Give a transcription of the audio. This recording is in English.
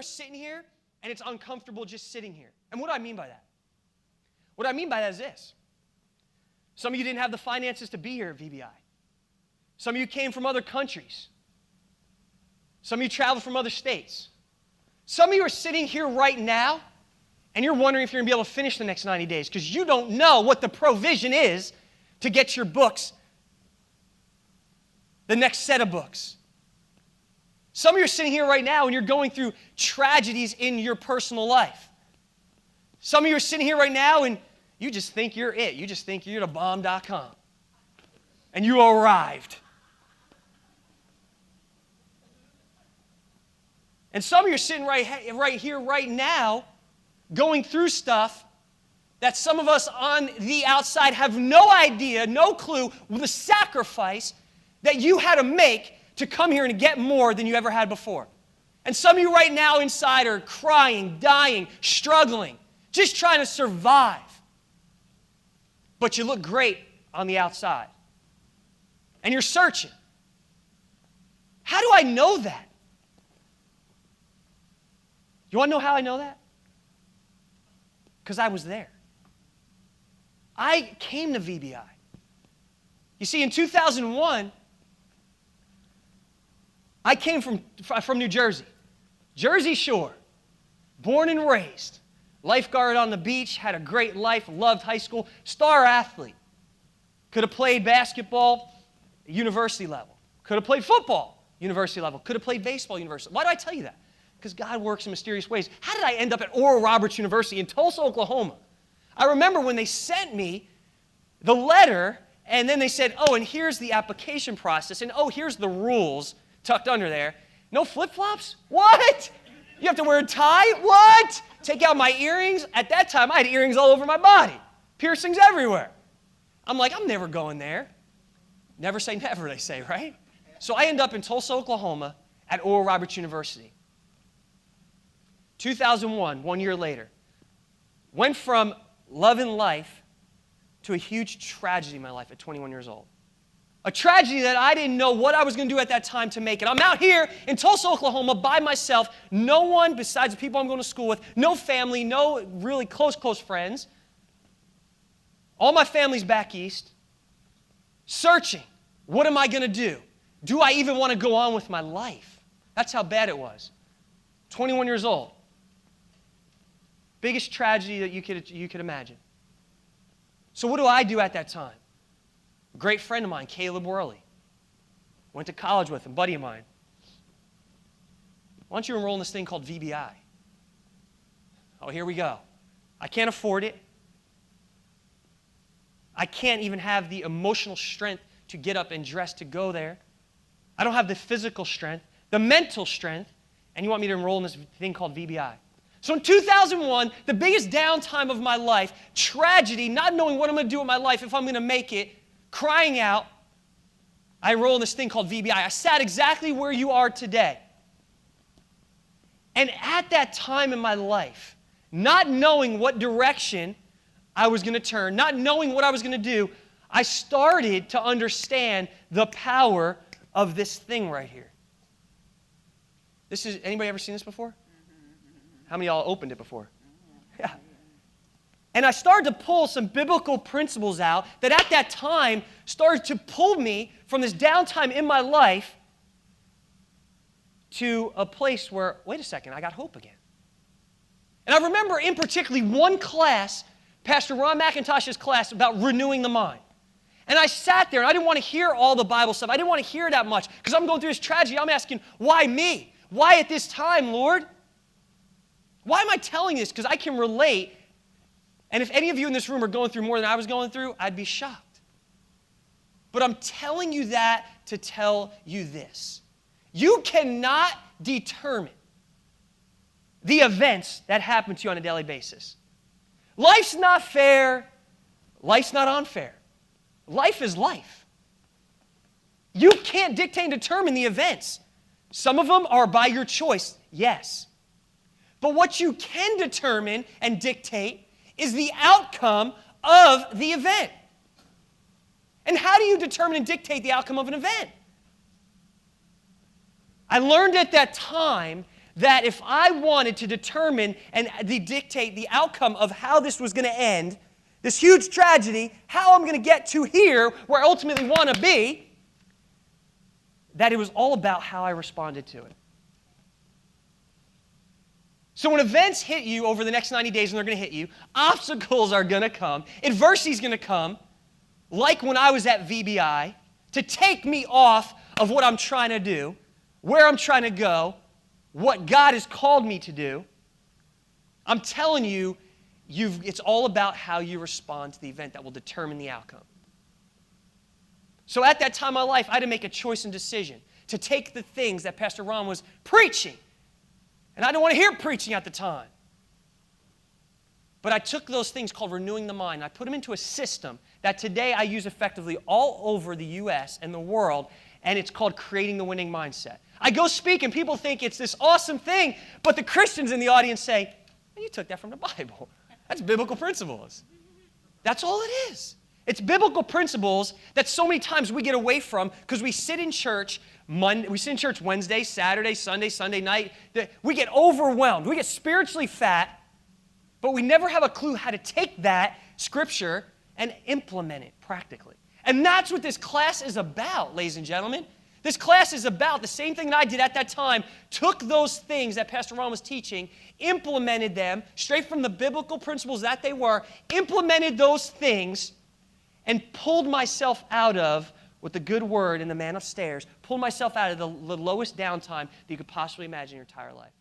are sitting here and it's uncomfortable just sitting here? And what do I mean by that? What I mean by that is this. Some of you didn't have the finances to be here at VBI. Some of you came from other countries. Some of you traveled from other states. Some of you are sitting here right now and you're wondering if you're going to be able to finish the next 90 days because you don't know what the provision is to get your books, the next set of books. Some of you are sitting here right now and you're going through tragedies in your personal life. Some of you are sitting here right now and you just think you're it. You just think you're the bomb.com. And you arrived. And some of you are sitting right here, right now, going through stuff that some of us on the outside have no idea, no clue, the sacrifice that you had to make to come here and get more than you ever had before. And some of you right now inside are crying, dying, struggling, just trying to survive. But you look great on the outside. And you're searching. How do I know that? You want to know how I know that? Because I was there. I came to VBI. You see, in 2001, I came from New Jersey. Jersey Shore. Born and raised. Lifeguard on the beach, had a great life, loved high school, star athlete. Could have played basketball, university level. Could have played football, university level. Could have played baseball, university. Why do I tell you that? Because God works in mysterious ways. How did I end up at Oral Roberts University in Tulsa, Oklahoma? I remember when they sent me the letter, and then they said, oh, and here's the application process, and oh, here's the rules tucked under there. No flip-flops? What? You have to wear a tie? What? Take out my earrings? At that time, I had earrings all over my body. Piercings everywhere. I'm like, I'm never going there. Never say never, they say, right? So I end up in Tulsa, Oklahoma at Oral Roberts University. 2001, 1 year later. Went from love and life to a huge tragedy in my life at 21 years old. A tragedy that I didn't know what I was going to do at that time to make it. I'm out here in Tulsa, Oklahoma by myself. No one besides the people I'm going to school with. No family, no really close friends. All my family's back east. Searching. What am I going to do? Do I even want to go on with my life? That's how bad it was. 21 years old. Biggest tragedy that you could imagine. So what do I do at that time? A great friend of mine, Caleb Worley. Went to college with him, buddy of mine. Why don't you enroll in this thing called VBI? Oh, here we go. I can't afford it. I can't even have the emotional strength to get up and dress to go there. I don't have the physical strength, the mental strength, and you want me to enroll in this thing called VBI. So in 2001, the biggest downtime of my life, tragedy, not knowing what I'm going to do with my life, if I'm going to make it, crying out, I enrolled in this thing called VBI. I sat exactly where you are today. And at that time in my life, not knowing what direction I was going to turn, not knowing what I was going to do, I started to understand the power of this thing right here. Anybody ever seen this before? How many of y'all opened it before? Yeah. And I started to pull some biblical principles out that at that time started to pull me from this downtime in my life to a place where, wait a second, I got hope again. And I remember in particularly one class, Pastor Ron McIntosh's class about renewing the mind. And I sat there and I didn't want to hear all the Bible stuff. I didn't want to hear that much because I'm going through this tragedy. I'm asking, why me? Why at this time, Lord? Why am I telling this? Because I can relate. And if any of you in this room are going through more than I was going through, I'd be shocked. But I'm telling you that to tell you this. You cannot determine the events that happen to you on a daily basis. Life's not fair. Life's not unfair. Life is life. You can't dictate and determine the events. Some of them are by your choice, yes. But what you can determine and dictate is the outcome of the event. And how do you determine and dictate the outcome of an event? I learned at that time that if I wanted to determine and dictate the outcome of how this was going to end, this huge tragedy, how I'm going to get to here where I ultimately want to be, that it was all about how I responded to it. So when events hit you over the next 90 days, and they're going to hit you, obstacles are going to come, adversity is going to come, like when I was at VBI, to take me off of what I'm trying to do, where I'm trying to go, what God has called me to do. I'm telling you, it's all about how you respond to the event that will determine the outcome. So at that time in my life, I had to make a choice and decision to take the things that Pastor Ron was preaching. And I didn't want to hear preaching at the time. But I took those things called renewing the mind, and I put them into a system that today I use effectively all over the U.S. and the world, and it's called creating the winning mindset. I go speak, and people think it's this awesome thing, but the Christians in the audience say, well, you took that from the Bible. That's biblical principles. That's all it is. It's biblical principles that so many times we get away from because we sit in church Wednesday, Saturday, Sunday night. We get overwhelmed. We get spiritually fat, but we never have a clue how to take that scripture and implement it practically. And that's what this class is about, ladies and gentlemen. This class is about the same thing that I did at that time, took those things that Pastor Ron was teaching, implemented them straight from the biblical principles that they were, implemented those things, and pulled myself out of, with the good word and the man upstairs, pulled myself out of the lowest downtime that you could possibly imagine in your entire life.